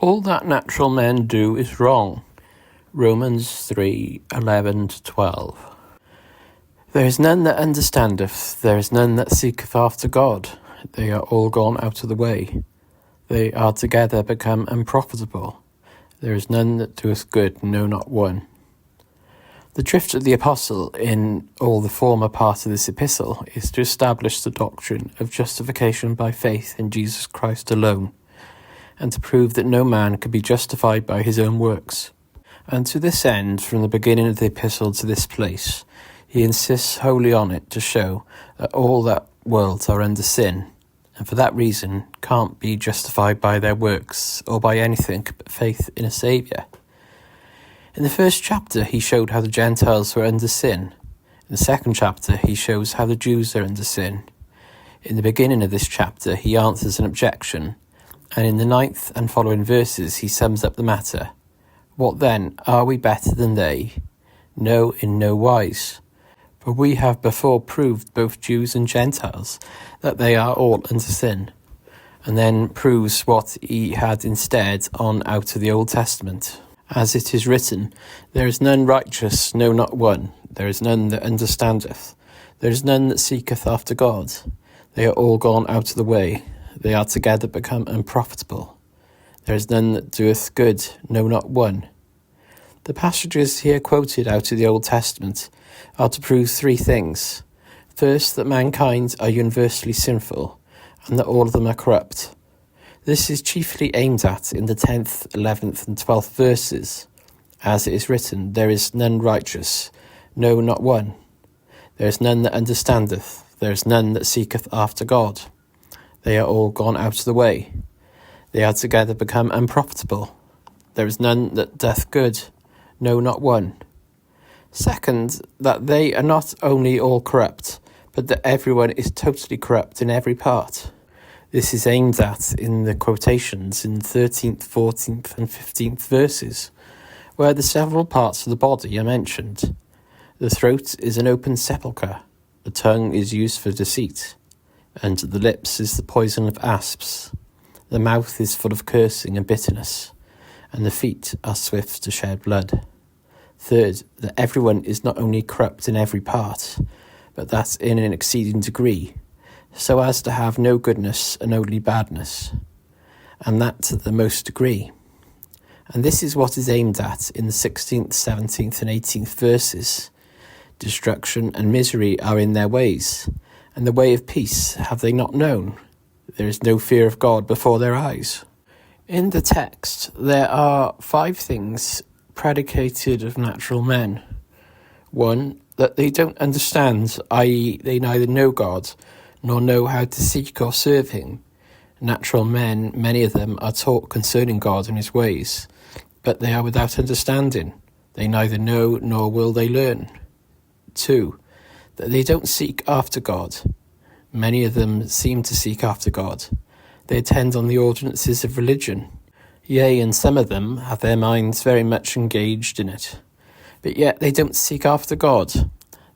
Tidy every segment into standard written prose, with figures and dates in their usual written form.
All that natural men do is wrong. Romans 3:11-12. There is none that understandeth, there is none that seeketh after God. They are all gone out of the way. They are together become unprofitable. There is none that doeth good, no, not one. The drift of the apostle in all the former part of this epistle is to establish the doctrine of justification by faith in Jesus Christ alone, and to prove that no man can be justified by his own works. And to this end, from the beginning of the epistle to this place, he insists wholly on it to show that all that world are under sin, and for that reason can't be justified by their works or by anything but faith in a Saviour. In the first chapter, he showed how the Gentiles were under sin. In the second chapter, he shows how the Jews are under sin. In the beginning of this chapter, he answers an objection, and in the 9th and following verses, he sums up the matter. What then? Are we better than they? No, in no wise. For we have before proved, both Jews and Gentiles, that they are all under sin, and then proves what he had instead on out of the Old Testament. As it is written, there is none righteous, no, not one. There is none that understandeth. There is none that seeketh after God. They are all gone out of the way. They are together become unprofitable. There is none that doeth good, no, not one. The passages here quoted out of the Old Testament are to prove three things. First, that mankind are universally sinful, and that all of them are corrupt. This is chiefly aimed at in the 10th, 11th and 12th verses. As it is written, there is none righteous, no, not one. There is none that understandeth, there is none that seeketh after God. They are all gone out of the way. They are together become unprofitable. There is none that doth good, no, not one. Second, that they are not only all corrupt, but that everyone is totally corrupt in every part. This is aimed at in the quotations in 13th, 14th and 15th verses, where the several parts of the body are mentioned. The throat is an open sepulchre, the tongue is used for deceit, and the lips is the poison of asps. The mouth is full of cursing and bitterness, and the feet are swift to shed blood. Third, that everyone is not only corrupt in every part, but that in an exceeding degree, so as to have no goodness and only badness, and that to the most degree. And this is what is aimed at in the 16th, 17th and 18th verses. Destruction and misery are in their ways, and the way of peace have they not known. There is no fear of God before their eyes. In the text, there are 5 things predicated of natural men. 1, that they don't understand, i.e. they neither know God, nor know how to seek or serve him. Natural men, many of them, are taught concerning God and his ways, but they are without understanding. They neither know nor will they learn. 2, that they don't seek after God. Many of them seem to seek after God. They attend on the ordinances of religion. Yea, and some of them have their minds very much engaged in it. But yet they don't seek after God.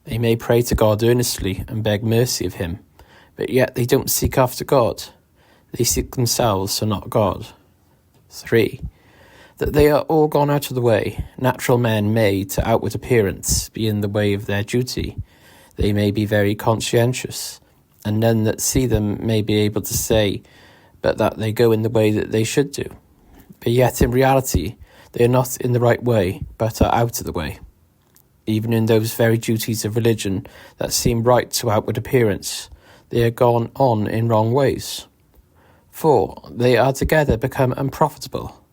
They may pray to God earnestly and beg mercy of him, but yet they don't seek after God. They seek themselves, so not God. 3, that they are all gone out of the way. Natural men may, to outward appearance, be in the way of their duty. They may be very conscientious, and none that see them may be able to say but that they go in the way that they should do. But yet in reality they are not in the right way, but are out of the way. Even in those very duties of religion that seem right to outward appearance, they are gone on in wrong ways. 4, they are together become unprofitable.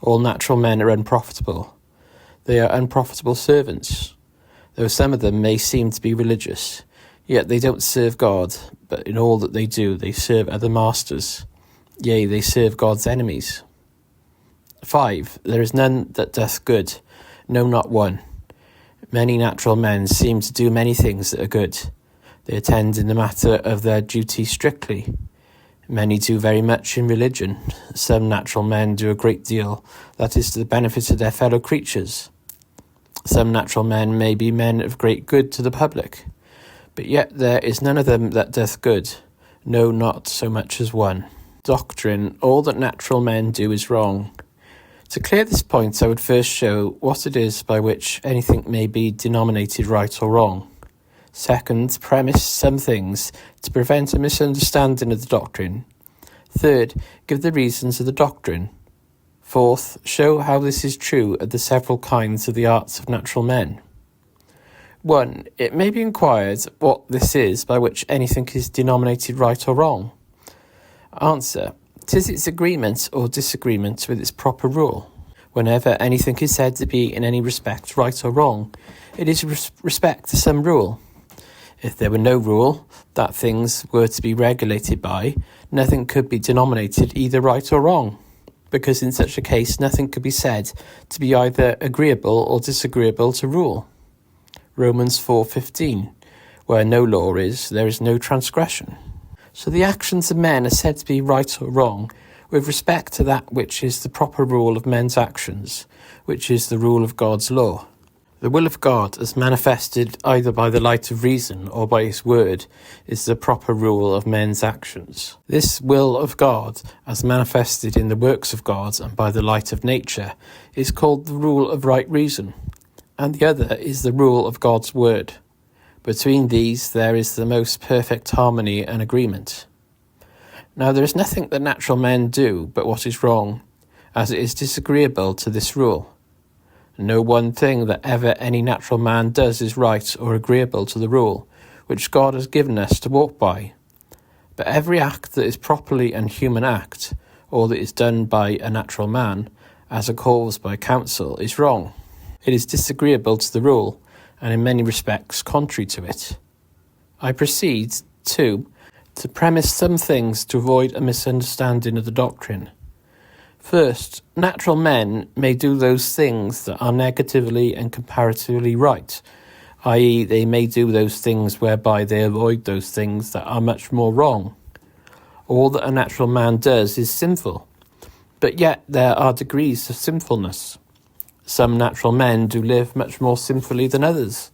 All natural men are unprofitable. They are unprofitable servants. Though some of them may seem to be religious, yet they don't serve God, but in all that they do they serve other masters. Yea, they serve God's enemies. 5, there is none that doth good, no, not one. Many natural men seem to do many things that are good. They attend in the matter of their duty strictly. Many do very much in religion. Some natural men do a great deal that is to the benefit of their fellow creatures. Some natural men may be men of great good to the public, but yet there is none of them that doth good, no, not so much as one. Doctrine, all that natural men do is wrong. To clear this point, I would first show what it is by which anything may be denominated right or wrong. Second, premise some things to prevent a misunderstanding of the doctrine. Third, give the reasons of the doctrine. Fourth, show how this is true of the several kinds of the arts of natural men. 1. It may be inquired what this is by which anything is denominated right or wrong. Answer. 'Tis its agreement or disagreement with its proper rule. Whenever anything is said to be in any respect right or wrong, it is respect to some rule. If there were no rule that things were to be regulated by, nothing could be denominated either right or wrong, because in such a case nothing could be said to be either agreeable or disagreeable to rule. Romans 4:15, where no law is, there is no transgression. So the actions of men are said to be right or wrong with respect to that which is the proper rule of men's actions, which is the rule of God's law. The will of God, as manifested either by the light of reason or by his word, is the proper rule of men's actions. This will of God, as manifested in the works of God and by the light of nature, is called the rule of right reason, and the other is the rule of God's word. Between these there is the most perfect harmony and agreement. Now there is nothing that natural men do but what is wrong, as it is disagreeable to this rule. No one thing that ever any natural man does is right or agreeable to the rule, which God has given us to walk by. But every act that is properly an human act, or that is done by a natural man, as a cause by counsel, is wrong. It is disagreeable to the rule, and in many respects contrary to it. I proceed, 2, to premise some things to avoid a misunderstanding of the doctrine. First, natural men may do those things that are negatively and comparatively right, i.e. they may do those things whereby they avoid those things that are much more wrong. All that a natural man does is sinful, but yet there are degrees of sinfulness. Some natural men do live much more sinfully than others,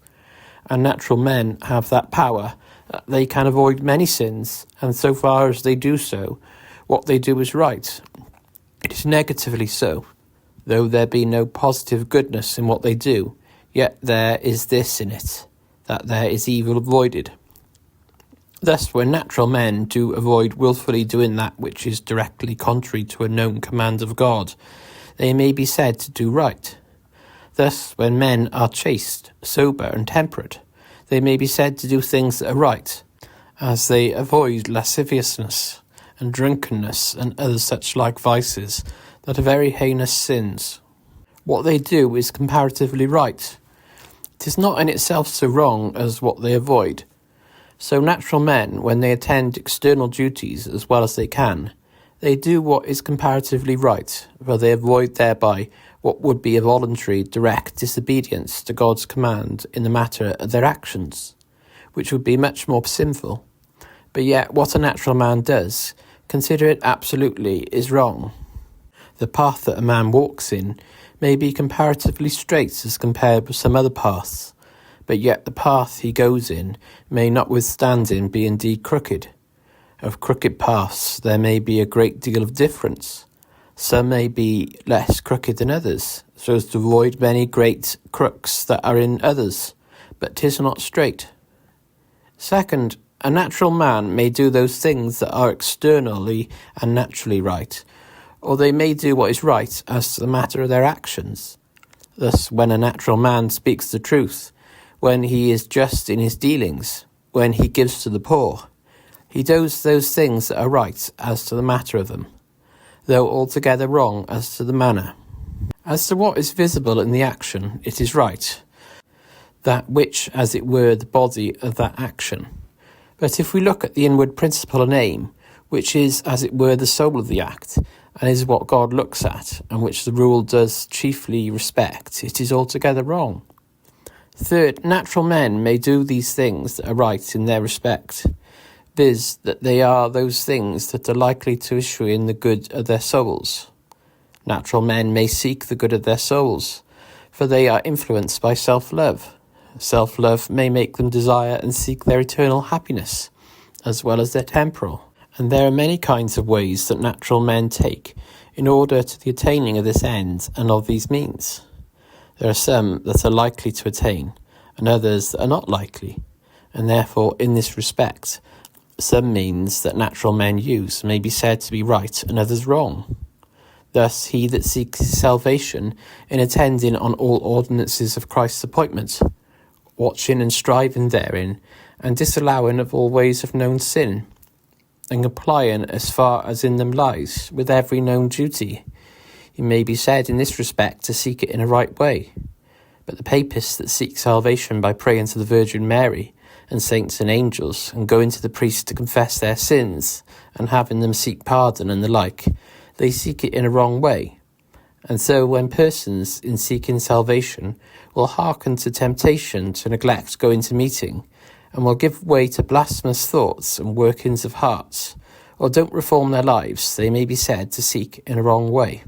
and natural men have that power that they can avoid many sins, and so far as they do so, what they do is right. It is negatively so. Though there be no positive goodness in what they do, yet there is this in it, that there is evil avoided. Thus, when natural men do avoid wilfully doing that which is directly contrary to a known command of God, they may be said to do right. Thus, when men are chaste, sober, and temperate, they may be said to do things that are right, as they avoid lasciviousness and drunkenness and other such like vices that are very heinous sins. What they do is comparatively right. It is not in itself so wrong as what they avoid. So natural men, when they attend external duties as well as they can, they do what is comparatively right, for they avoid thereby what would be a voluntary, direct disobedience to God's command in the matter of their actions, which would be much more sinful. But yet what a natural man does, consider it absolutely, is wrong. The path that a man walks in may be comparatively straight as compared with some other paths, but yet the path he goes in may notwithstanding be indeed crooked. Of crooked paths there may be a great deal of difference. Some may be less crooked than others, so as to avoid many great crooks that are in others, but 'tis not straight. Second, a natural man may do those things that are externally and naturally right, or they may do what is right as to the matter of their actions. Thus, when a natural man speaks the truth, when he is just in his dealings, when he gives to the poor, he does those things that are right as to the matter of them, though altogether wrong as to the manner. As to what is visible in the action, it is right, that which, as it were, the body of that action. But if we look at the inward principle and aim, which is, as it were, the soul of the act, and is what God looks at, and which the rule does chiefly respect, it is altogether wrong. Third, natural men may do these things that are right in their respect, viz., that they are those things that are likely to issue in the good of their souls. Natural men may seek the good of their souls, for they are influenced by self-love. Self-love may make them desire and seek their eternal happiness, as well as their temporal. And there are many kinds of ways that natural men take in order to the attaining of this end and of these means. There are some that are likely to attain, and others that are not likely, and therefore in this respect, some means that natural men use may be said to be right and others wrong. Thus he that seeks his salvation in attending on all ordinances of Christ's appointment, watching and striving therein, and disallowing of all ways of known sin, and complying as far as in them lies with every known duty, he may be said in this respect to seek it in a right way. But the papists that seek salvation by praying to the Virgin Mary, and saints and angels, and going to the priest to confess their sins, and having them seek pardon and the like, they seek it in a wrong way. And so when persons, in seeking salvation, will hearken to temptation to neglect going to meeting, and will give way to blasphemous thoughts and workings of hearts, or don't reform their lives, they may be said to seek in a wrong way.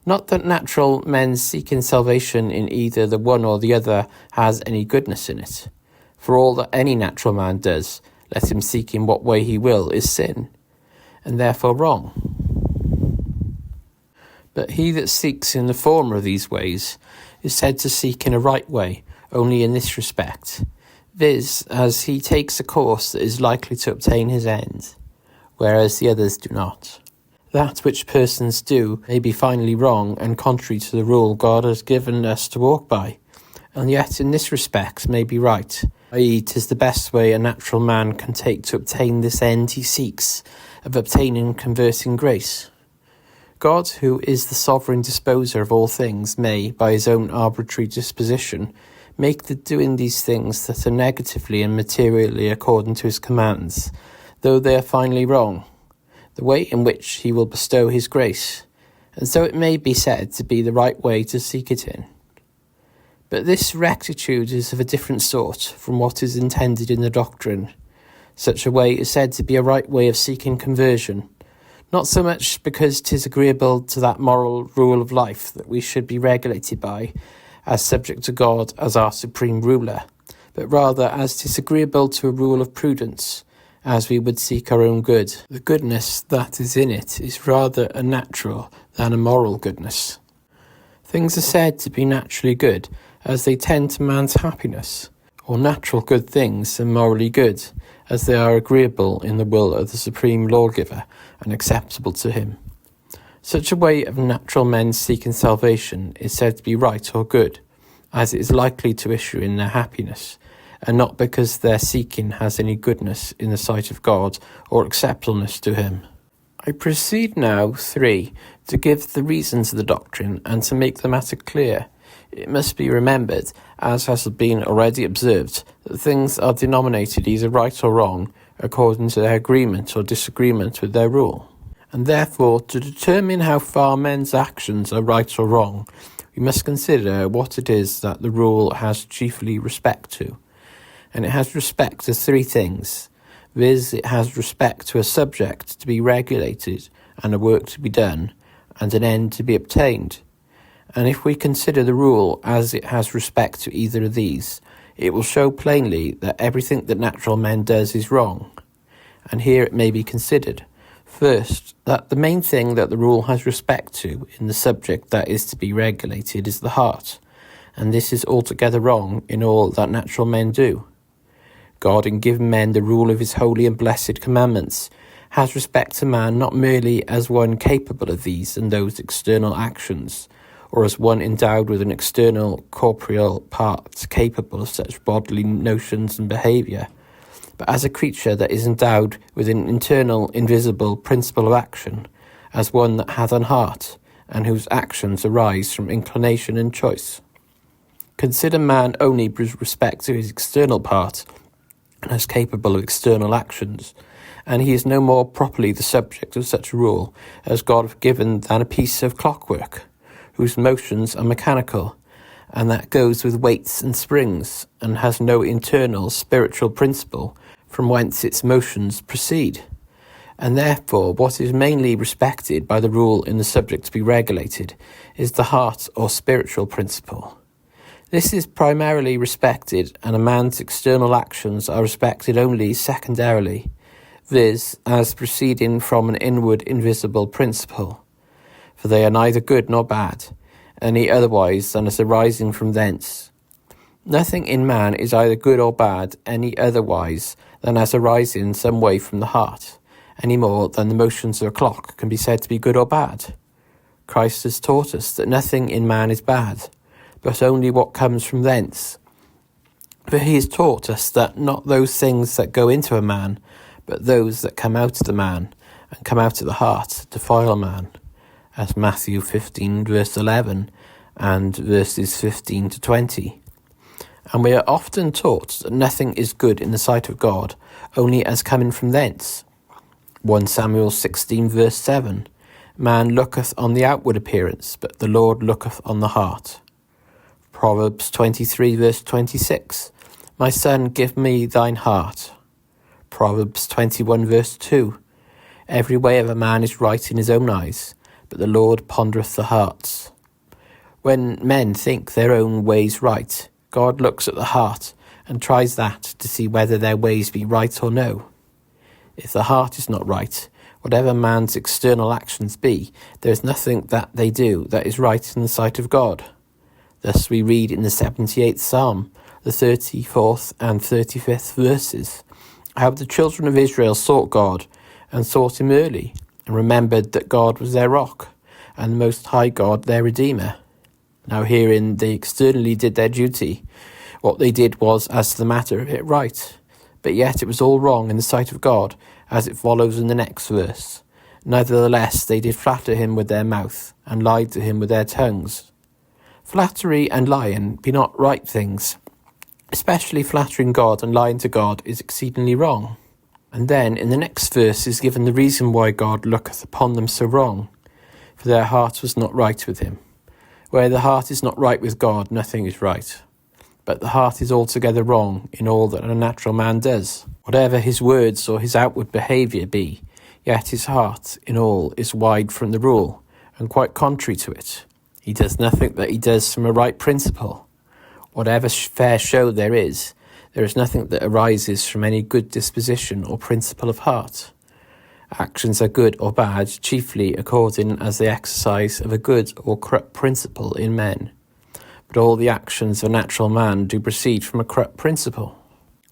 Not that natural men seeking salvation in either the one or the other has any goodness in it. For all that any natural man does, let him seek in what way he will, is sin, and therefore wrong. But he that seeks in the former of these ways is said to seek in a right way, only in this respect, viz., as he takes a course that is likely to obtain his end, whereas the others do not. That which persons do may be finally wrong and contrary to the rule God has given us to walk by, and yet in this respect may be right, i.e., 'tis the best way a natural man can take to obtain this end he seeks, of obtaining conversing grace. God, who is the sovereign disposer of all things, may, by his own arbitrary disposition, make the doing these things that are negatively and materially according to his commands, though they are finally wrong, the way in which he will bestow his grace, and so it may be said to be the right way to seek it in. But this rectitude is of a different sort from what is intended in the doctrine. Such a way is said to be a right way of seeking conversion, not so much because 'tis agreeable to that moral rule of life that we should be regulated by, as subject to God as our supreme ruler, but rather as 'tis agreeable to a rule of prudence, as we would seek our own good. The goodness that is in it is rather a natural than a moral goodness. Things are said to be naturally good, as they tend to man's happiness, or natural good things are morally good, as they are agreeable in the will of the supreme lawgiver and acceptable to him. Such a way of natural men seeking salvation is said to be right or good, as it is likely to issue in their happiness, and not because their seeking has any goodness in the sight of God or acceptableness to him. I proceed now, 3, to give the reasons of the doctrine and to make the matter clear. It must be remembered, as has been already observed, that things are denominated either right or wrong according to their agreement or disagreement with their rule. And therefore, to determine how far men's actions are right or wrong, we must consider what it is that the rule has chiefly respect to. And it has respect to 3 things, viz. It has respect to a subject to be regulated and a work to be done, and an end to be obtained. And if we consider the rule as it has respect to either of these, it will show plainly that everything that natural men does is wrong. And here it may be considered, first, that the main thing that the rule has respect to in the subject that is to be regulated is the heart, and this is altogether wrong in all that natural men do. God, in giving men the rule of his holy and blessed commandments, has respect to man not merely as one capable of these and those external actions, or as one endowed with an external corporeal part capable of such bodily notions and behaviour, but as a creature that is endowed with an internal, invisible principle of action, as one that hath an heart, and whose actions arise from inclination and choice. Consider man only with respect to his external part, and as capable of external actions, and he is no more properly the subject of such a rule as God hath given than a piece of clockwork, whose motions are mechanical, and that goes with weights and springs, and has no internal spiritual principle from whence its motions proceed. And therefore what is mainly respected by the rule in the subject to be regulated is the heart or spiritual principle. This is primarily respected, and a man's external actions are respected only secondarily, viz., as proceeding from an inward invisible principle. for they are neither good nor bad, any otherwise than as arising from thence. Nothing in man is either good or bad, any otherwise than as arising some way from the heart, any more than the motions of a clock can be said to be good or bad. Christ has taught us that nothing in man is bad, but only what comes from thence. For he has taught us that not those things that go into a man, but those that come out of the man, and come out of the heart, defile a man, as Matthew 15 verse 11 and verses 15 to 20. And we are often taught that nothing is good in the sight of God, only as coming from thence. 1 Samuel 16 verse 7, Man looketh on the outward appearance, but the Lord looketh on the heart. Proverbs 23 verse 26, My son, give me thine heart. Proverbs 21 verse 2, Every way of a man is right in his own eyes, but the Lord pondereth the hearts. When men think their own ways right, God looks at the heart and tries that to see whether their ways be right or no. If the heart is not right, whatever man's external actions be, there is nothing that they do that is right in the sight of God. Thus we read in the 78th Psalm, the 34th and 35th verses, how the children of Israel sought God, and sought him early, and remembered that God was their rock, and the Most High God their Redeemer. Now herein they externally did their duty. What they did was, as to the matter of it, right. But yet it was all wrong in the sight of God, as it follows in the next verse. Nevertheless they did flatter him with their mouth, and lied to him with their tongues. Flattery and lying be not right things. Especially flattering God and lying to God is exceedingly wrong. And then in the next verse is given the reason why God looketh upon them so wrong. For their heart was not right with him. Where the heart is not right with God, nothing is right. But the heart is altogether wrong in all that a natural man does. Whatever his words or his outward behaviour be, yet his heart in all is wide from the rule, and quite contrary to it. He does nothing that he does from a right principle. Whatever fair show there is nothing that arises from any good disposition or principle of heart. Actions are good or bad, chiefly according as the exercise of a good or corrupt principle in men. But all the actions of a natural man do proceed from a corrupt principle.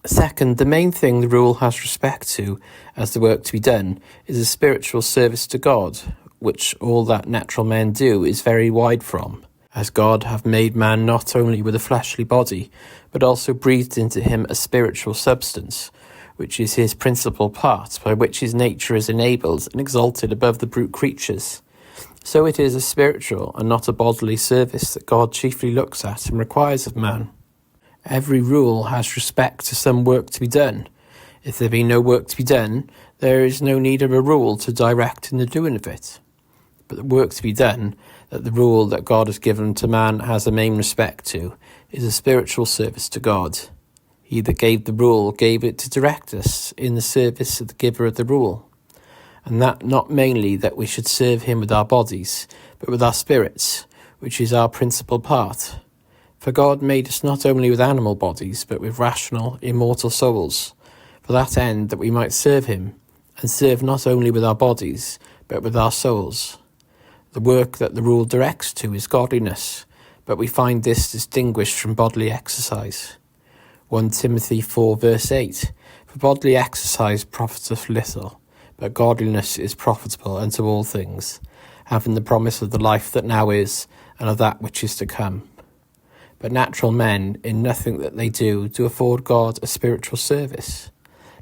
Second, the main thing the rule has respect to, as the work to be done, is a spiritual service to God, which all that natural men do is very wide from. As God hath made man not only with a fleshly body, but also breathed into him a spiritual substance, which is his principal part, by which his nature is enabled and exalted above the brute creatures. So it is a spiritual and not a bodily service that God chiefly looks at and requires of man. Every rule has respect to some work to be done. If there be no work to be done, there is no need of a rule to direct in the doing of it. But the work to be done, that the rule that God has given to man has a main respect to, is a spiritual service to God. He that gave the rule gave it to direct us in the service of the giver of the rule, and that not mainly that we should serve him with our bodies, but with our spirits, which is our principal part. For God made us not only with animal bodies, but with rational, immortal souls, for that end that we might serve him, and serve not only with our bodies, but with our souls. The work that the rule directs to is godliness, but we find this distinguished from bodily exercise. 1 Timothy 4 verse 8, For bodily exercise profiteth little, but godliness is profitable unto all things, having the promise of the life that now is, and of that which is to come. But natural men, in nothing that they do afford God a spiritual service.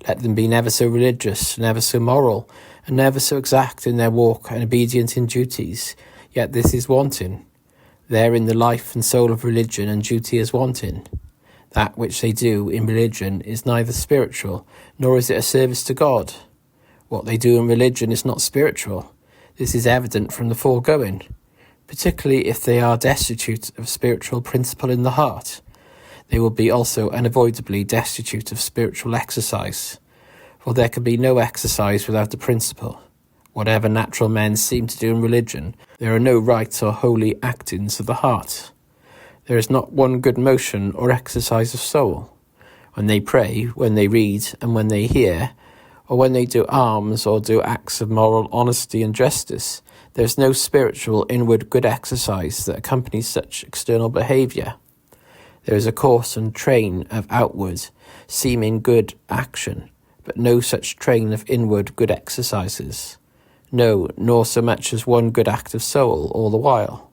Let them be never so religious, never so moral, and never so exact in their walk and obedient in duties, yet this is wanting. Therein the life and soul of religion and duty is wanting. That which they do in religion is neither spiritual, nor is it a service to God. What they do in religion is not spiritual. This is evident from the foregoing, particularly if they are destitute of spiritual principle in the heart. They will be also unavoidably destitute of spiritual exercise, for there can be no exercise without the principle. Whatever natural men seem to do in religion, there are no right or holy actings of the heart. There is not one good motion or exercise of soul. When they pray, when they read, and when they hear, or when they do alms or do acts of moral honesty and justice, There is no spiritual inward good exercise that accompanies such external behaviour. There is a course and train of outward, seeming good action, but no such train of inward good exercises. No, nor so much as one good act of soul all the while.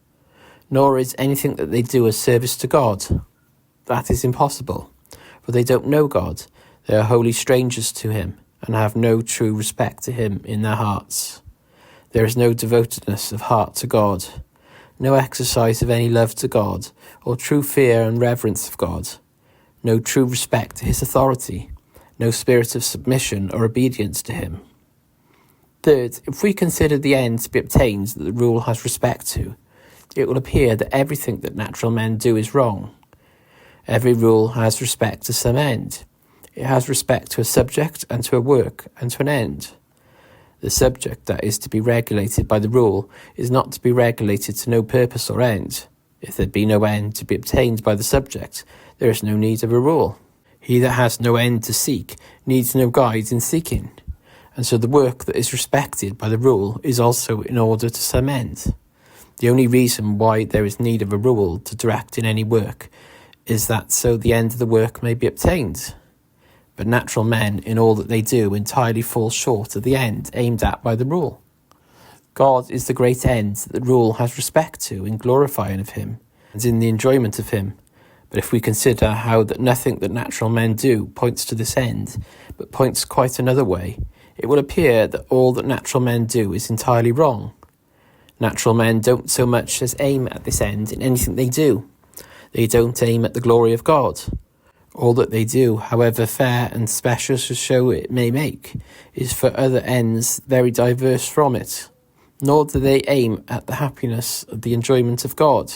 Nor is anything that they do a service to God. That is impossible, for they don't know God. They are wholly strangers to him, and have no true respect to him in their hearts. There is no devotedness of heart to God, no exercise of any love to God, or true fear and reverence of God, no true respect to his authority, no spirit of submission or obedience to him. Third, if we consider the end to be obtained that the rule has respect to, it will appear that everything that natural men do is wrong. Every rule has respect to some end. It has respect to a subject and to a work and to an end. The subject that is to be regulated by the rule is not to be regulated to no purpose or end. If there be no end to be obtained by the subject, there is no need of a rule. He that has no end to seek needs no guide in seeking, and so the work that is respected by the rule is also in order to some end. The only reason why there is need of a rule to direct in any work is that so the end of the work may be obtained. But natural men, in all that they do, entirely fall short of the end aimed at by the rule. God is the great end that the rule has respect to in glorifying of him, and in the enjoyment of him. But if we consider how that nothing that natural men do points to this end, but points quite another way, it will appear that all that natural men do is entirely wrong. Natural men don't so much as aim at this end in anything they do. They don't aim at the glory of God. All that they do, however fair and specious a show it may make, is for other ends very diverse from it. Nor do they aim at the happiness of the enjoyment of God.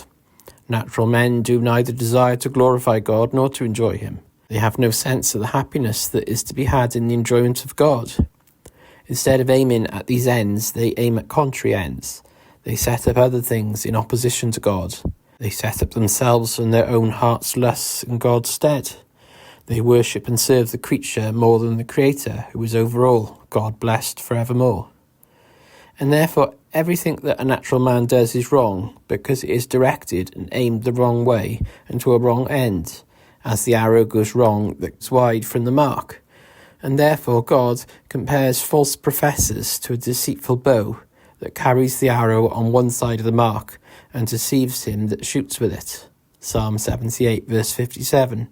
Natural men do neither desire to glorify God nor to enjoy him. They have no sense of the happiness that is to be had in the enjoyment of God. Instead of aiming at these ends, they aim at contrary ends. They set up other things in opposition to God. They set up themselves and their own heart's lusts in God's stead. They worship and serve the creature more than the Creator, who is over all, God blessed for evermore. And therefore everything that a natural man does is wrong, because it is directed and aimed the wrong way and to a wrong end, as the arrow goes wrong that is wide from the mark. And therefore God compares false professors to a deceitful bow that carries the arrow on one side of the mark and deceives him that shoots with it. Psalm 78 verse 57.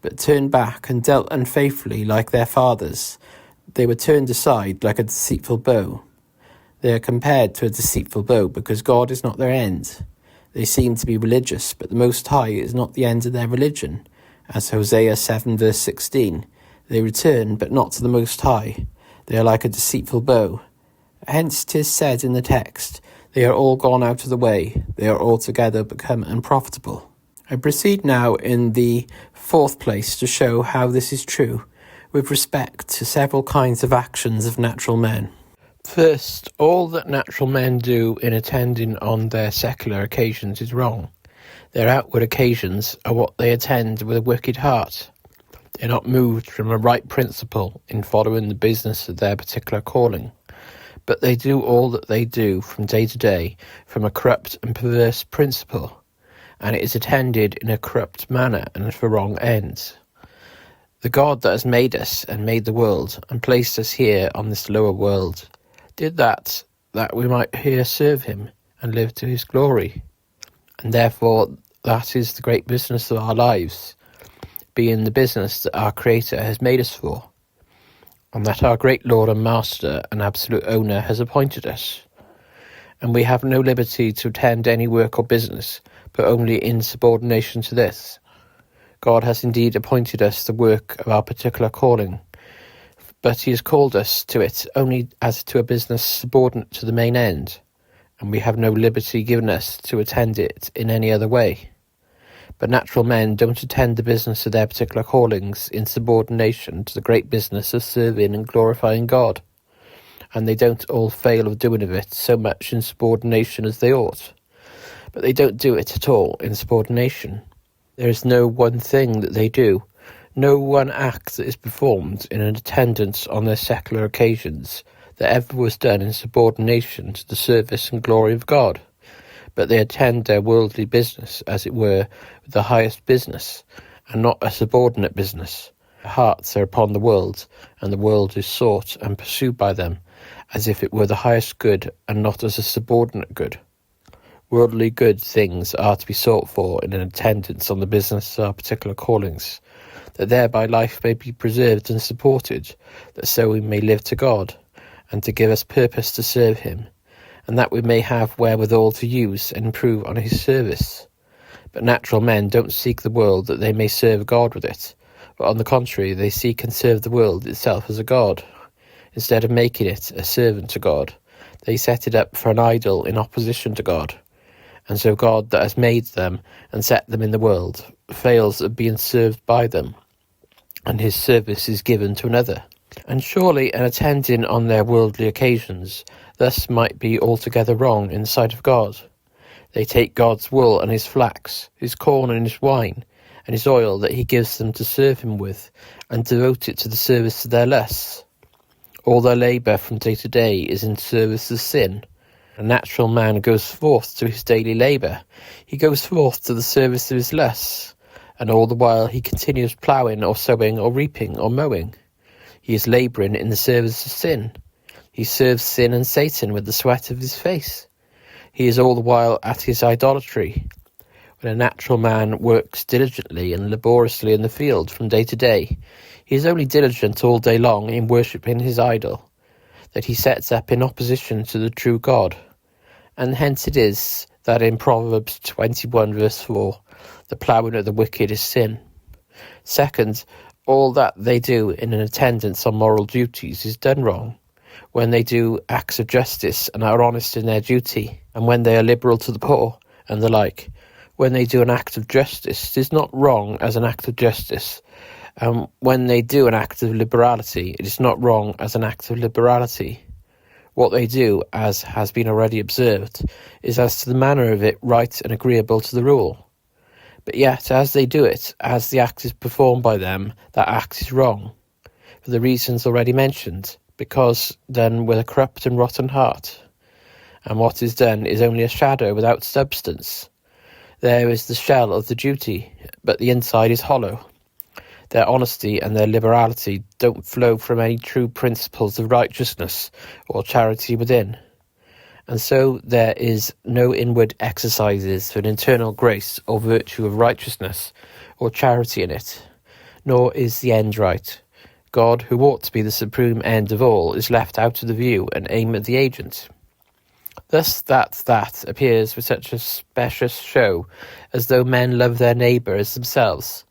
But turned back and dealt unfaithfully like their fathers. They were turned aside like a deceitful bow. They are compared to a deceitful bow because God is not their end. They seem to be religious, but the Most High is not the end of their religion. As Hosea 7 verse 16, they return, but not to the Most High. They are like a deceitful bow. Hence 'tis said in the text, they are all gone out of the way, they are altogether become unprofitable. I proceed now in the fourth place to show how this is true with respect to several kinds of actions of natural men. First, all that natural men do in attending on their secular occasions is wrong. Their outward occasions are what they attend with a wicked heart. They are not moved from a right principle in following the business of their particular calling, but they do all that they do from day to day from a corrupt and perverse principle, and it is attended in a corrupt manner and for wrong ends. The God that has made us and made the world and placed us here on this lower world did that we might here serve him and live to his glory. And therefore that is the great business of our lives, being the business that our Creator has made us for, and that our great Lord and Master and absolute owner has appointed us. And we have no liberty to attend any work or business, but only in subordination to this. God has indeed appointed us the work of our particular calling, but he has called us to it only as to a business subordinate to the main end, and we have no liberty given us to attend it in any other way. But natural men don't attend the business of their particular callings in subordination to the great business of serving and glorifying God, and they don't all fail of doing of it so much in subordination as they ought. But they don't do it at all in subordination. There is no one thing that they do, no one act that is performed in an attendance on their secular occasions, that ever was done in subordination to the service and glory of God, but they attend their worldly business, as it were, with the highest business, and not a subordinate business. Their hearts are upon the world, and the world is sought and pursued by them, as if it were the highest good, and not as a subordinate good. Worldly good things are to be sought for in an attendance on the business of our particular callings, that thereby life may be preserved and supported, that so we may live to God, and to give us purpose to serve him, and that we may have wherewithal to use and improve on his service. But natural men don't seek the world that they may serve God with it, but on the contrary they seek and serve the world itself as a god. Instead of making it a servant to God, they set it up for an idol in opposition to God. And so God that has made them and set them in the world fails of being served by them, and his service is given to another. And surely an attending on their worldly occasions thus might be altogether wrong in the sight of God. They take God's wool and his flax, his corn and his wine, and his oil that he gives them to serve him with, and devote it to the service of their lusts. All their labour from day to day is in service of sin. A natural man goes forth to his daily labour. He goes forth to the service of his lusts, and all the while he continues ploughing or sowing or reaping or mowing. He is labouring in the service of sin. He serves sin and Satan with the sweat of his face. He is all the while at his idolatry. When a natural man works diligently and laboriously in the field from day to day, he is only diligent all day long in worshipping his idol, that he sets up in opposition to the true God. And hence it is that in Proverbs 21 verse 4, the ploughing of the wicked is sin. Second, all that they do in an attendance on moral duties is done wrong. When they do acts of justice and are honest in their duty, and when they are liberal to the poor, and the like, when they do an act of justice, it is not wrong as an act of justice. And when they do an act of liberality, it is not wrong as an act of liberality. What they do, as has been already observed, is as to the manner of it right and agreeable to the rule. But yet, as they do it, as the act is performed by them, that act is wrong, for the reasons already mentioned, because done with a corrupt and rotten heart. And what is done is only a shadow without substance. There is the shell of the duty, but the inside is hollow. Their honesty and their liberality don't flow from any true principles of righteousness or charity within. And so there is no inward exercises for an internal grace or virtue of righteousness or charity in it, nor is the end right. God, who ought to be the supreme end of all, is left out of the view and aim of the agent. Thus that appears with such a specious show, as though men love their neighbour as themselves,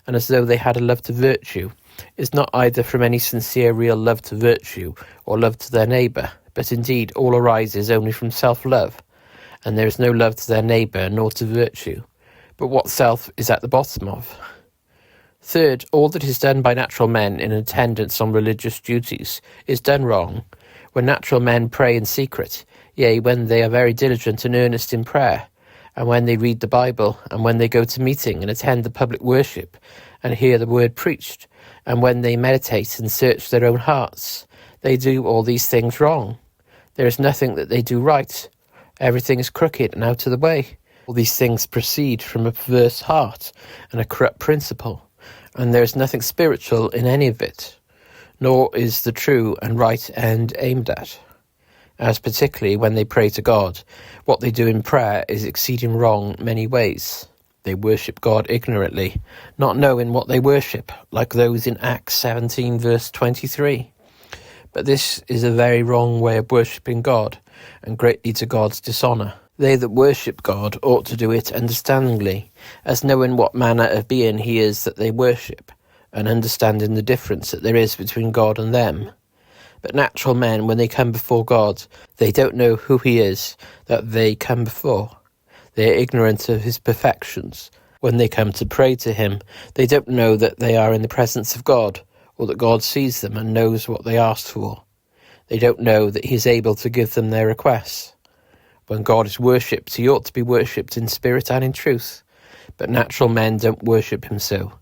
and as though they had a love to virtue, is not either from any sincere real love to virtue or love to their neighbour, but indeed all arises only from self-love, and there is no love to their neighbour nor to virtue, but what self is at the bottom of. Third, all that is done by natural men in attendance on religious duties is done wrong. When natural men pray in secret, yea, when they are very diligent and earnest in prayer, and when they read the Bible, and when they go to meeting and attend the public worship, and hear the word preached, and when they meditate and search their own hearts, they do all these things wrong. There is nothing that they do right. Everything is crooked and out of the way. All these things proceed from a perverse heart and a corrupt principle, and there is nothing spiritual in any of it, nor is the true and right end aimed at. As particularly when they pray to God, what they do in prayer is exceeding wrong many ways. They worship God ignorantly, not knowing what they worship, like those in Acts 17 verse 23. But this is a very wrong way of worshipping God, and greatly to God's dishonour. They that worship God ought to do it understandingly, as knowing what manner of being he is that they worship, and understanding the difference that there is between God and them. But natural men, when they come before God, they don't know who he is that they come before. They are ignorant of his perfections. When they come to pray to him, they don't know that they are in the presence of God, or that God sees them and knows what they asked for. They don't know that he is able to give them their requests. When God is worshipped, he ought to be worshipped in spirit and in truth. But natural men don't worship him so.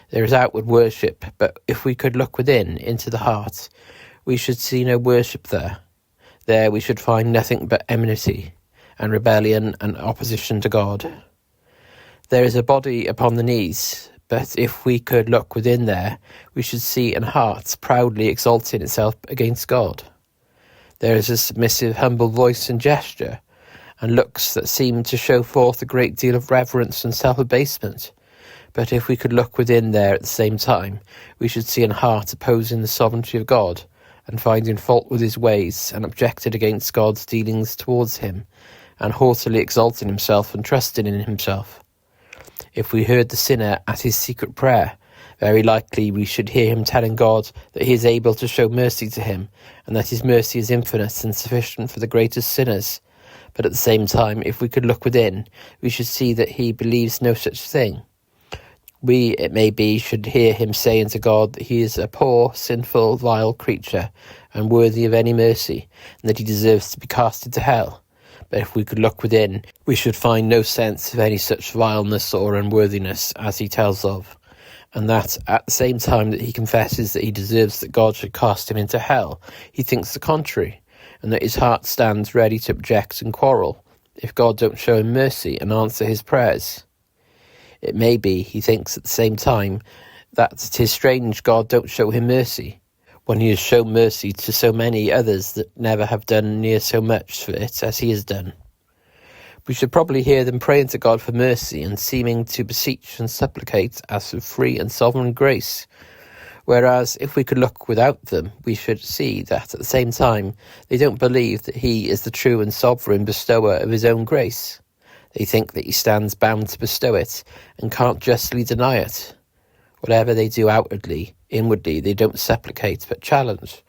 There is outward worship, but if we could look within, into the heart, we should see no worship there. There we should find nothing but enmity and rebellion and opposition to God. There is a body upon the knees, but if we could look within there, we should see an heart proudly exalting itself against God. There is a submissive, humble voice and gesture, and looks that seem to show forth a great deal of reverence and self-abasement. But if we could look within there at the same time, we should see an heart opposing the sovereignty of God, and finding fault with his ways, and objected against God's dealings towards him, and haughtily exalting himself and trusting in himself. If we heard the sinner at his secret prayer, very likely we should hear him telling God that he is able to show mercy to him, and that his mercy is infinite and sufficient for the greatest sinners. But at the same time, if we could look within, we should see that he believes no such thing. We, it may be, should hear him saying to God that he is a poor, sinful, vile creature, unworthy of any mercy, and that he deserves to be cast into hell. But if we could look within, we should find no sense of any such vileness or unworthiness as he tells of, and that at the same time that he confesses that he deserves that God should cast him into hell, he thinks the contrary, and that his heart stands ready to object and quarrel, if God don't show him mercy and answer his prayers. It may be, he thinks at the same time, that it is strange God don't show him mercy, when he has shown mercy to so many others that never have done near so much for it as he has done. We should probably hear them praying to God for mercy and seeming to beseech and supplicate as of free and sovereign grace, whereas if we could look without them, we should see that at the same time they don't believe that he is the true and sovereign bestower of his own grace. They think that he stands bound to bestow it and can't justly deny it. Whatever they do outwardly, inwardly they don't supplicate but challenge,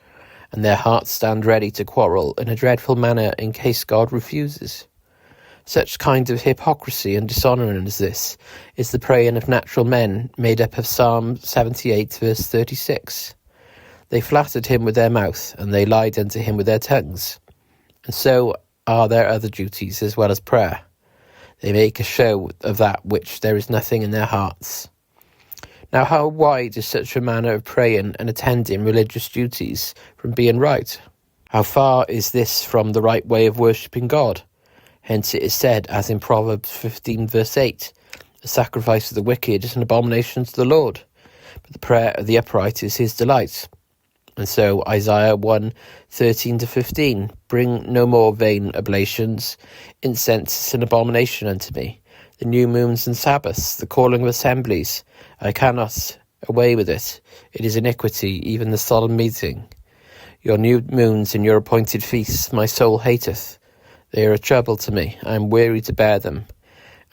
and their hearts stand ready to quarrel in a dreadful manner in case God refuses. Such kind of hypocrisy and dishonour as this is the praying of natural men, made up of Psalm 78 verse 36. They flattered him with their mouth, and they lied unto him with their tongues. And so are their other duties as well as prayer. They make a show of that which there is nothing in their hearts. Now how wide is such a manner of praying and attending religious duties from being right? How far is this from the right way of worshipping God? Hence it is said, as in Proverbs 15 verse 8, the sacrifice of the wicked is an abomination to the Lord, but the prayer of the upright is his delight. And so Isaiah 1:13-15, bring no more vain oblations, incense is an abomination unto me. The new moons and Sabbaths, the calling of assemblies, I cannot away with it. It is iniquity, even the solemn meeting. Your new moons and your appointed feasts my soul hateth. They are a trouble to me, I am weary to bear them.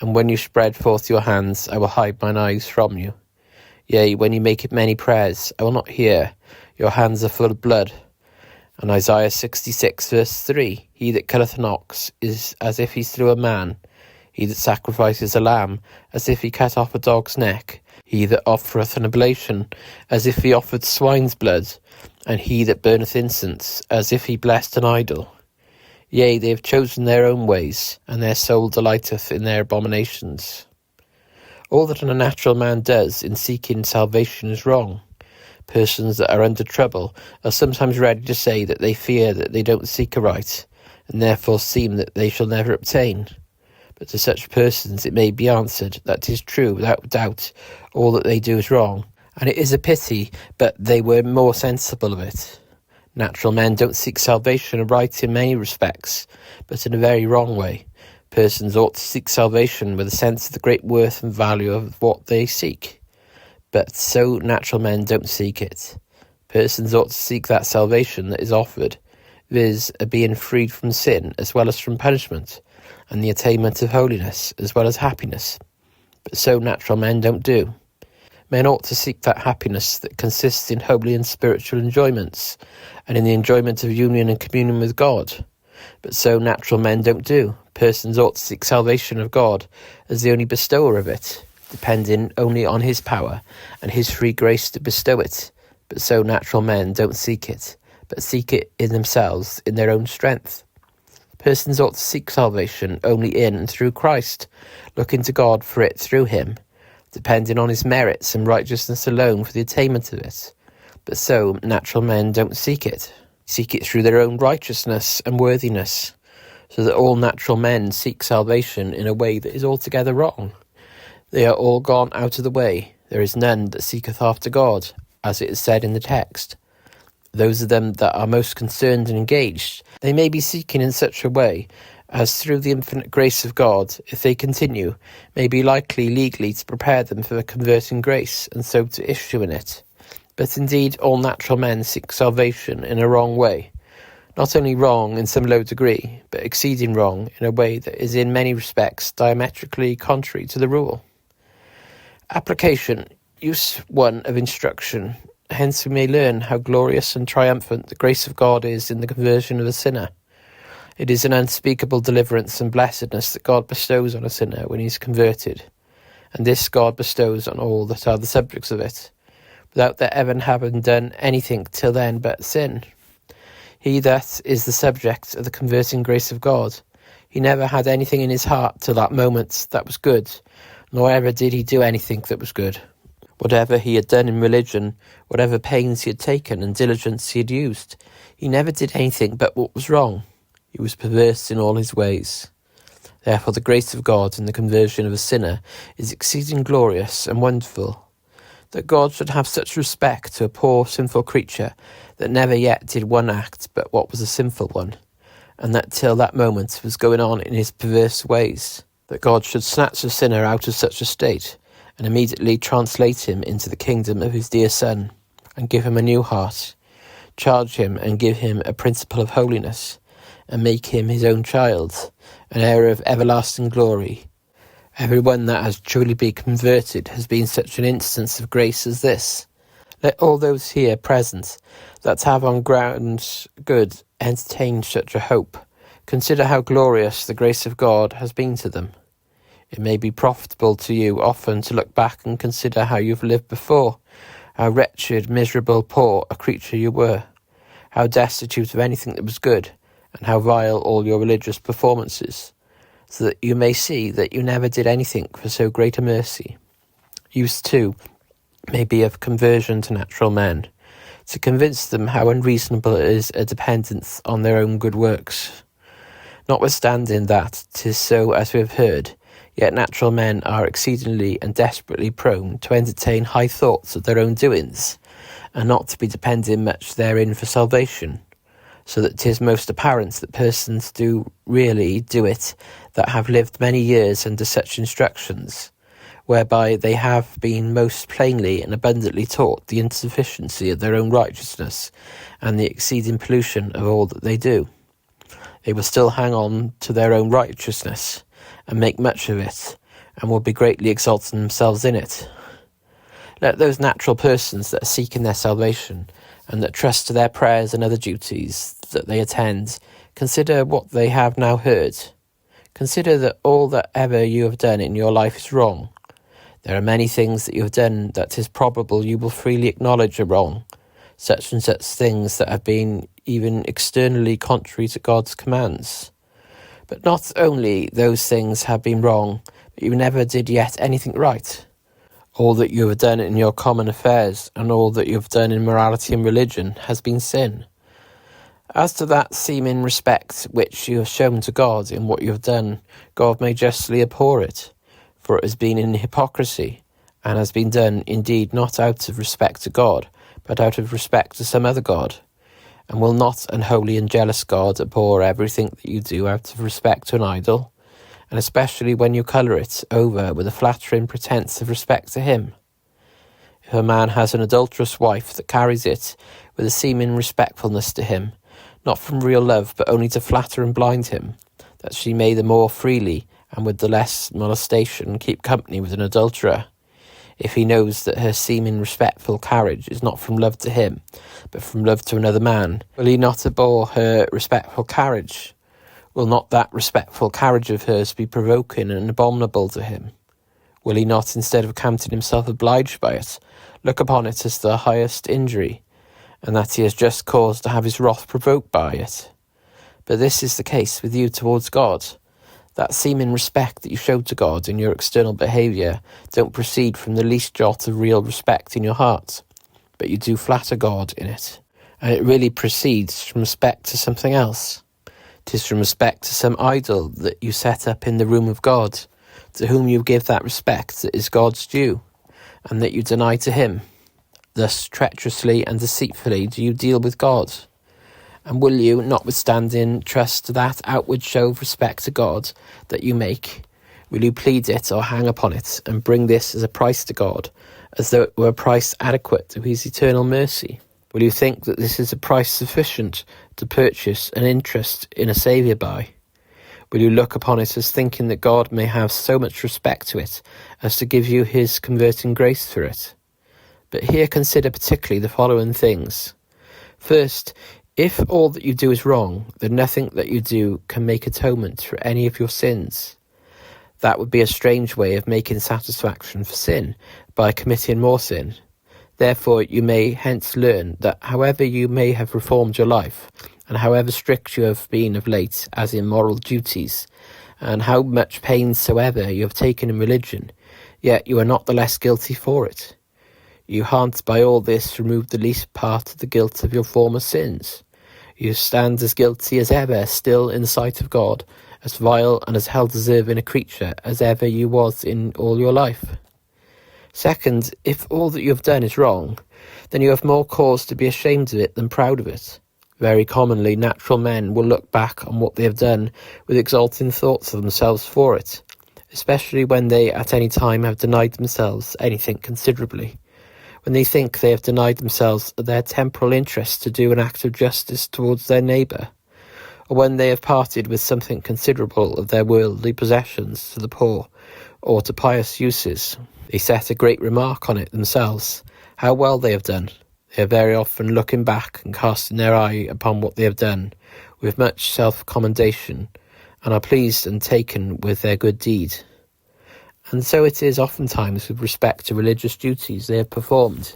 And when you spread forth your hands, I will hide mine eyes from you. Yea, when you make many prayers, I will not hear. Your hands are full of blood. And Isaiah 66 verse 3, he that killeth an ox is as if he slew a man. He that sacrifices a lamb, as if he cut off a dog's neck. He that offereth an oblation, as if he offered swine's blood. And he that burneth incense, as if he blessed an idol. Yea, they have chosen their own ways, and their soul delighteth in their abominations. All that a natural man does in seeking salvation is wrong. Persons that are under trouble are sometimes ready to say that they fear that they don't seek aright, and therefore seem that they shall never obtain. But to such persons it may be answered that 'tis true without doubt all that they do is wrong, and it is a pity, but they were more sensible of it. Natural men don't seek salvation aright in many respects, but in a very wrong way. Persons ought to seek salvation with a sense of the great worth and value of what they seek. But so natural men don't seek it. Persons ought to seek that salvation that is offered, viz. A being freed from sin as well as from punishment, and the attainment of holiness as well as happiness. But so natural men don't do. Men ought to seek that happiness that consists in holy and spiritual enjoyments, and in the enjoyment of union and communion with God. But so natural men don't do. Persons ought to seek salvation of God as the only bestower of it, depending only on his power and his free grace to bestow it. But so natural men don't seek it, but seek it in themselves, in their own strength. Persons ought to seek salvation only in and through Christ, looking to God for it through him, depending on his merits and righteousness alone for the attainment of it. But so natural men don't seek it. Seek it through their own righteousness and worthiness, so that all natural men seek salvation in a way that is altogether wrong. They are all gone out of the way. There is none that seeketh after God, as it is said in the text. Those of them that are most concerned and engaged, they may be seeking in such a way as through the infinite grace of God, if they continue, may be likely legally to prepare them for the converting grace, and so to issue in it. But indeed all natural men seek salvation in a wrong way, not only wrong in some low degree, but exceeding wrong in a way that is in many respects diametrically contrary to the rule. Application. Use 1 of instruction. Hence we may learn how glorious and triumphant the grace of God is in the conversion of a sinner. It is an unspeakable deliverance and blessedness that God bestows on a sinner when he is converted, and this God bestows on all that are the subjects of it, without their ever having done anything till then but sin. He that is the subject of the converting grace of God, he never had anything in his heart till that moment that was good, nor ever did he do anything that was good. Whatever he had done in religion, whatever pains he had taken and diligence he had used, he never did anything but what was wrong. He was perverse in all his ways. Therefore the grace of God in the conversion of a sinner is exceeding glorious and wonderful. That God should have such respect to a poor sinful creature that never yet did one act but what was a sinful one, and that till that moment was going on in his perverse ways. That God should snatch a sinner out of such a state, and immediately translate him into the kingdom of his dear Son, and give him a new heart, charge him and give him a principle of holiness, and make him his own child, an heir of everlasting glory. Every one that has truly been converted has been such an instance of grace as this. Let all those here present that have on grounds good entertain such a hope. Consider how glorious the grace of God has been to them. It may be profitable to you often to look back and consider how you've lived before, how wretched, miserable, poor a creature you were, how destitute of anything that was good, and how vile all your religious performances, so that you may see that you never did anything for so great a mercy. Use, too, may be of conversion to natural men, to convince them how unreasonable it is a dependence on their own good works. Notwithstanding that 'tis so as we have heard, yet natural men are exceedingly and desperately prone to entertain high thoughts of their own doings, and not to be depending much therein for salvation, so that 'tis most apparent that persons do really do it that have lived many years under such instructions, whereby they have been most plainly and abundantly taught the insufficiency of their own righteousness, and the exceeding pollution of all that they do. They will still hang on to their own righteousness, and make much of it, and will be greatly exalting themselves in it. Let those natural persons that are seeking their salvation, and that trust to their prayers and other duties that they attend, consider what they have now heard. Consider that all that ever you have done in your life is wrong. There are many things that you have done that 'tis probable you will freely acknowledge are wrong, such and such things that have been even externally contrary to God's commands. But not only those things have been wrong, but you never did yet anything right. All that you have done in your common affairs, and all that you have done in morality and religion, has been sin. As to that seeming respect which you have shown to God in what you have done, God may justly abhor it, for it has been in hypocrisy, and has been done indeed not out of respect to God, but out of respect to some other God. And will not an holy and jealous God abhor everything that you do out of respect to an idol, and especially when you colour it over with a flattering pretence of respect to him? If a man has an adulterous wife that carries it with a seeming respectfulness to him, not from real love but only to flatter and blind him, that she may the more freely and with the less molestation keep company with an adulterer, if he knows that her seeming respectful carriage is not from love to him, but from love to another man, will he not abhor her respectful carriage? Will not that respectful carriage of hers be provoking and abominable to him? Will he not, instead of counting himself obliged by it, look upon it as the highest injury, and that he has just cause to have his wrath provoked by it? But this is the case with you towards God. That seeming respect that you show to God in your external behaviour don't proceed from the least jot of real respect in your heart, but you do flatter God in it. And it really proceeds from respect to something else. 'Tis from respect to some idol that you set up in the room of God, to whom you give that respect that is God's due, and that you deny to him. Thus treacherously and deceitfully do you deal with God. And will you, notwithstanding, trust that outward show of respect to God that you make? Will you plead it or hang upon it, and bring this as a price to God, as though it were a price adequate to his eternal mercy? Will you think that this is a price sufficient to purchase an interest in a Saviour by? Will you look upon it as thinking that God may have so much respect to it as to give you his converting grace for it? But here consider particularly the following things. First, if all that you do is wrong, then nothing that you do can make atonement for any of your sins. That would be a strange way of making satisfaction for sin, by committing more sin. Therefore you may hence learn that however you may have reformed your life, and however strict you have been of late as in moral duties, and how much pains soever you have taken in religion, yet you are not the less guilty for it. You han't by all this removed the least part of the guilt of your former sins. You stand as guilty as ever still in the sight of God, as vile and as hell-deserving a creature as ever you was in all your life. Second, if all that you have done is wrong, then you have more cause to be ashamed of it than proud of it. Very commonly, natural men will look back on what they have done with exulting thoughts of themselves for it, especially when they at any time have denied themselves anything considerably. When they think they have denied themselves their temporal interest to do an act of justice towards their neighbour, or when they have parted with something considerable of their worldly possessions to the poor, or to pious uses, they set a great remark on it themselves, how well they have done. They are very often looking back and casting their eye upon what they have done, with much self-commendation, and are pleased and taken with their good deed. And so it is oftentimes with respect to religious duties they have performed,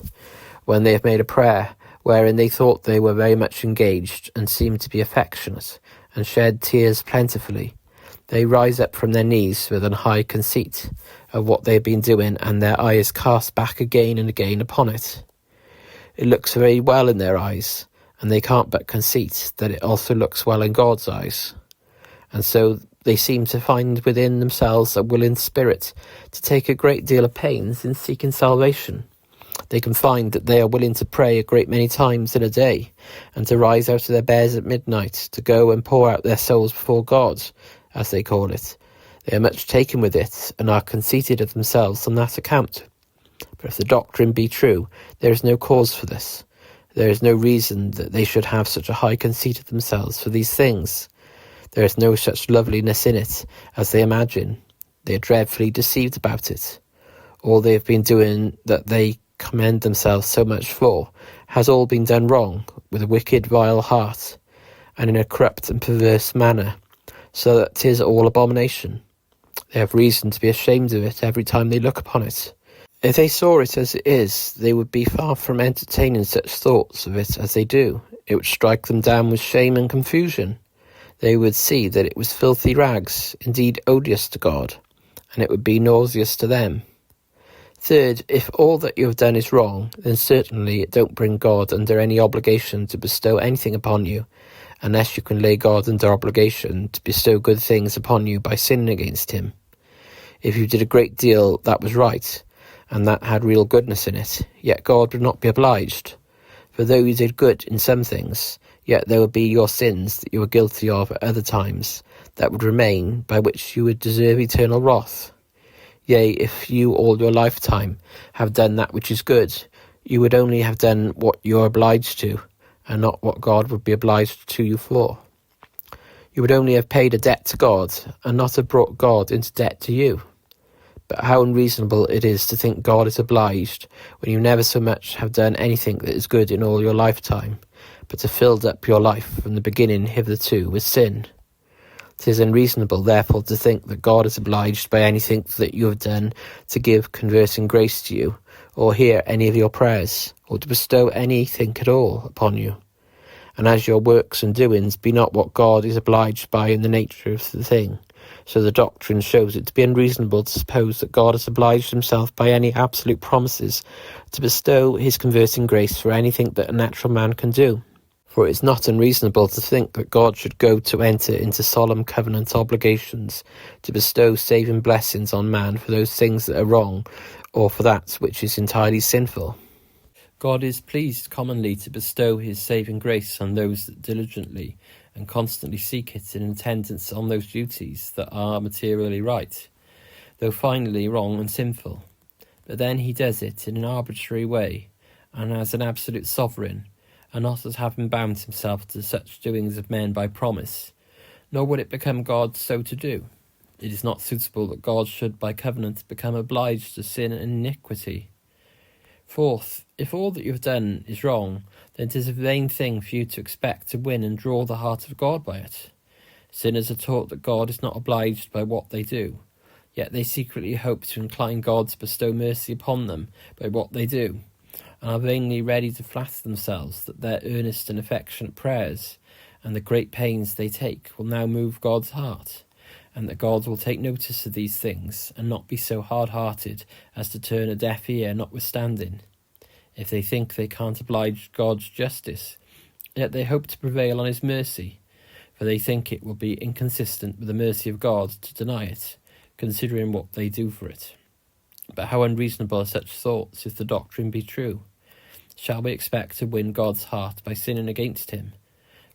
when they have made a prayer, wherein they thought they were very much engaged, and seemed to be affectionate, and shed tears plentifully. They rise up from their knees with an high conceit of what they have been doing, and their eye is cast back again and again upon it. It looks very well in their eyes, and they can't but conceit that it also looks well in God's eyes. And so they seem to find within themselves a willing spirit to take a great deal of pains in seeking salvation. They can find that they are willing to pray a great many times in a day, and to rise out of their beds at midnight, to go and pour out their souls before God, as they call it. They are much taken with it, and are conceited of themselves on that account. But if the doctrine be true, there is no cause for this. There is no reason that they should have such a high conceit of themselves for these things. There is no such loveliness in it as they imagine. They are dreadfully deceived about it. All they have been doing that they commend themselves so much for has all been done wrong, with a wicked vile heart, and in a corrupt and perverse manner, so that 'tis all abomination. They have reason to be ashamed of it every time they look upon it. If they saw it as it is, they would be far from entertaining such thoughts of it as they do. It would strike them down with shame and confusion. They would see that it was filthy rags, indeed odious to God, and it would be nauseous to them. Third, if all that you have done is wrong, then certainly it don't bring God under any obligation to bestow anything upon you, unless you can lay God under obligation to bestow good things upon you by sinning against him. If you did a great deal that was right, and that had real goodness in it, yet God would not be obliged. For though you did good in some things, yet there would be your sins that you were guilty of at other times, that would remain, by which you would deserve eternal wrath. Yea, if you all your lifetime have done that which is good, you would only have done what you are obliged to, and not what God would be obliged to you for. You would only have paid a debt to God, and not have brought God into debt to you. But how unreasonable it is to think God is obliged, when you never so much have done anything that is good in all your lifetime, but have filled up your life from the beginning hitherto with sin. 'Tis unreasonable, therefore, to think that God is obliged by anything that you have done to give conversing grace to you, or hear any of your prayers, or to bestow anything at all upon you. And as your works and doings be not what God is obliged by in the nature of the thing, So the doctrine shows it to be unreasonable to suppose that God has obliged himself by any absolute promises to bestow his converting grace for anything that a natural man can do. For it is not unreasonable to think that God should go to enter into solemn covenant obligations to bestow saving blessings on man for those things that are wrong, or for that which is entirely sinful. God is pleased commonly to bestow his saving grace on those that diligently and constantly seek it in attendance on those duties that are materially right, though finally wrong and sinful. But then he does it in an arbitrary way, and as an absolute sovereign, and not as having bound himself to such doings of men by promise, nor would it become God so to do. It is not suitable that God should by covenant become obliged to sin and iniquity. Fourth, if all that you have done is wrong, then it is a vain thing for you to expect to win and draw the heart of God by it. Sinners are taught that God is not obliged by what they do, yet they secretly hope to incline God to bestow mercy upon them by what they do, and are vainly ready to flatter themselves that their earnest and affectionate prayers and the great pains they take will now move God's heart, and that God will take notice of these things, and not be so hard-hearted as to turn a deaf ear notwithstanding. If they think they can't oblige God's justice, yet they hope to prevail on his mercy, for they think it will be inconsistent with the mercy of God to deny it, considering what they do for it. But how unreasonable are such thoughts if the doctrine be true? Shall we expect to win God's heart by sinning against him?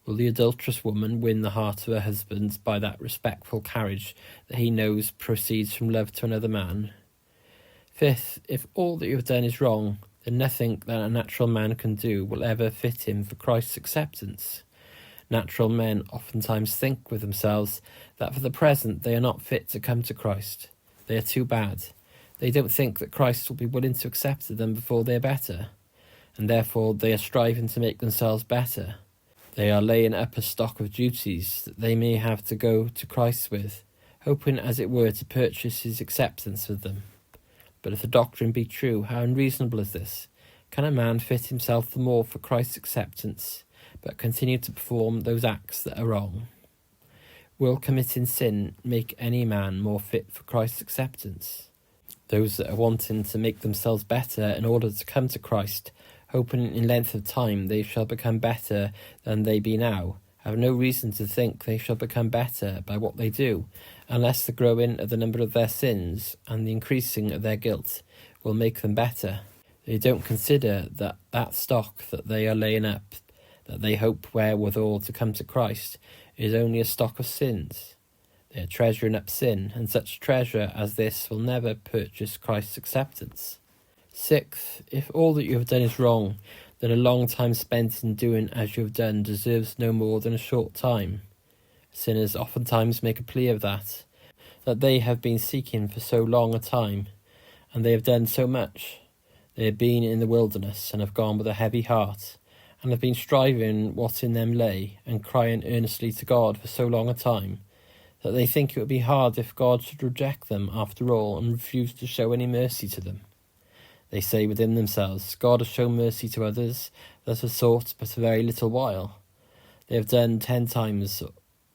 Will the adulterous woman win the heart of her husband by that respectful carriage that he knows proceeds from love to another man? Fifth, if all that you have done is wrong, then nothing that a natural man can do will ever fit him for Christ's acceptance. Natural men oftentimes think with themselves that for the present they are not fit to come to Christ. They are too bad. They don't think that Christ will be willing to accept them before they are better, and therefore they are striving to make themselves better. They are laying up a stock of duties that they may have to go to Christ with, hoping as it were to purchase his acceptance with them. But if the doctrine be true, how unreasonable is this? Can a man fit himself the more for Christ's acceptance, but continue to perform those acts that are wrong? Will committing sin make any man more fit for Christ's acceptance? Those that are wanting to make themselves better in order to come to Christ, hoping in length of time they shall become better than they be now, have no reason to think they shall become better by what they do, unless the growing of the number of their sins and the increasing of their guilt will make them better. They don't consider that stock that they are laying up, that they hope wherewithal to come to Christ, is only a stock of sins. They are treasuring up sin, and such treasure as this will never purchase Christ's acceptance. Sixth, if all that you have done is wrong, then a long time spent in doing as you have done deserves no more than a short time. Sinners oftentimes make a plea of that they have been seeking for so long a time, and they have done so much. They have been in the wilderness, and have gone with a heavy heart, and have been striving what in them lay, and crying earnestly to God for so long a time, that they think it would be hard if God should reject them after all, and refuse to show any mercy to them. They say within themselves, God has shown mercy to others that have sought but a very little while. They have done 10 times,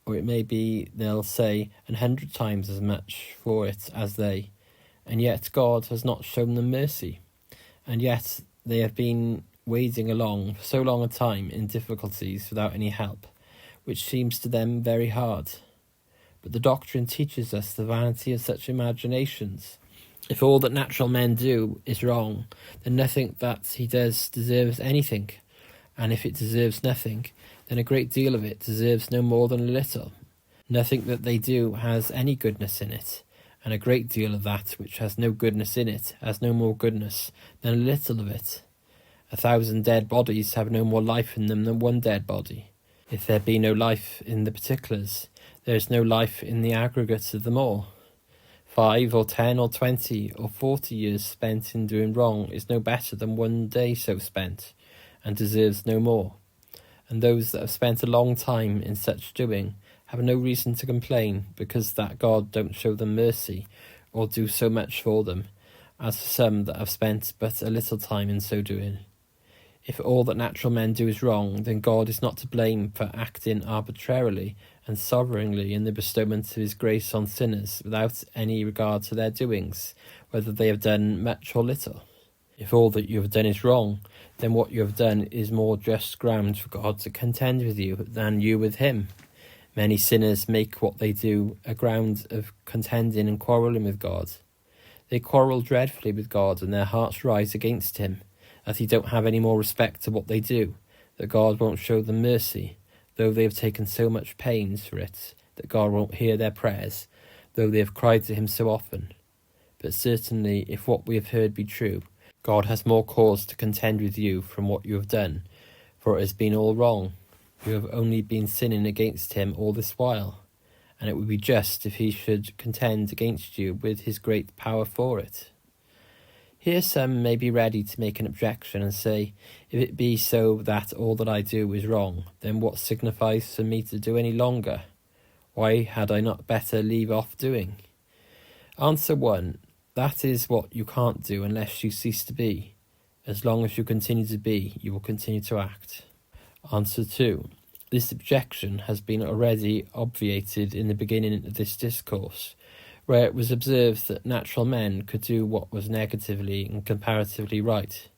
or it may be they'll say 100 times as much for it as they, and yet God has not shown them mercy. And yet they have been wading along for so long a time in difficulties without any help, which seems to them very hard. But the doctrine teaches us the vanity of such imaginations. If all that natural men do is wrong, then nothing that he does deserves anything, and if it deserves nothing, then a great deal of it deserves no more than a little. Nothing that they do has any goodness in it, and a great deal of that which has no goodness in it has no more goodness than a little of it. 1,000 dead bodies have no more life in them than one dead body. If there be no life in the particulars, there is no life in the aggregate of them all. 5 or 10 or 20 or 40 years spent in doing wrong is no better than one day so spent, and deserves no more. And those that have spent a long time in such doing have no reason to complain, because that God don't show them mercy, or do so much for them, as for some that have spent but a little time in so doing. If all that natural men do is wrong, then God is not to blame for acting arbitrarily and sovereignly in the bestowment of his grace on sinners, without any regard to their doings, whether they have done much or little. If all that you have done is wrong, then what you have done is more just ground for God to contend with you than you with him. Many sinners make what they do a ground of contending and quarrelling with God. They quarrel dreadfully with God, and their hearts rise against him, that he don't have any more respect to what they do, that God won't show them mercy, though they have taken so much pains for it, that God won't hear their prayers, though they have cried to him so often. But certainly, if what we have heard be true, God has more cause to contend with you from what you have done, for it has been all wrong. You have only been sinning against him all this while, and it would be just if he should contend against you with his great power for it. Here some may be ready to make an objection and say, if it be so that all that I do is wrong, then what signifies for me to do any longer? Why had I not better leave off doing? Answer 1. That is what you can't do unless you cease to be. As long as you continue to be, you will continue to act. Answer 2. This objection has been already obviated in the beginning of this discourse, where it was observed that natural men could do what was negatively and comparatively right.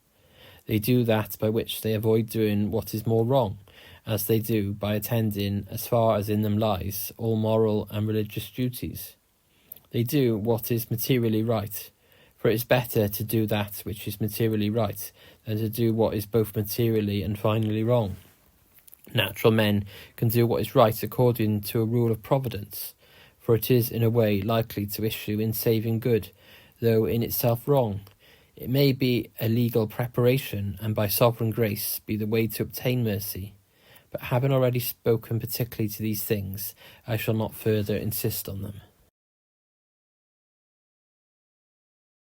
They do that by which they avoid doing what is more wrong, as they do by attending, as far as in them lies, all moral and religious duties. They do what is materially right, for it is better to do that which is materially right than to do what is both materially and finally wrong. Natural men can do what is right according to a rule of providence, for it is in a way likely to issue in saving good, though in itself wrong. It may be a legal preparation, and by sovereign grace be the way to obtain mercy. But having already spoken particularly to these things, I shall not further insist on them.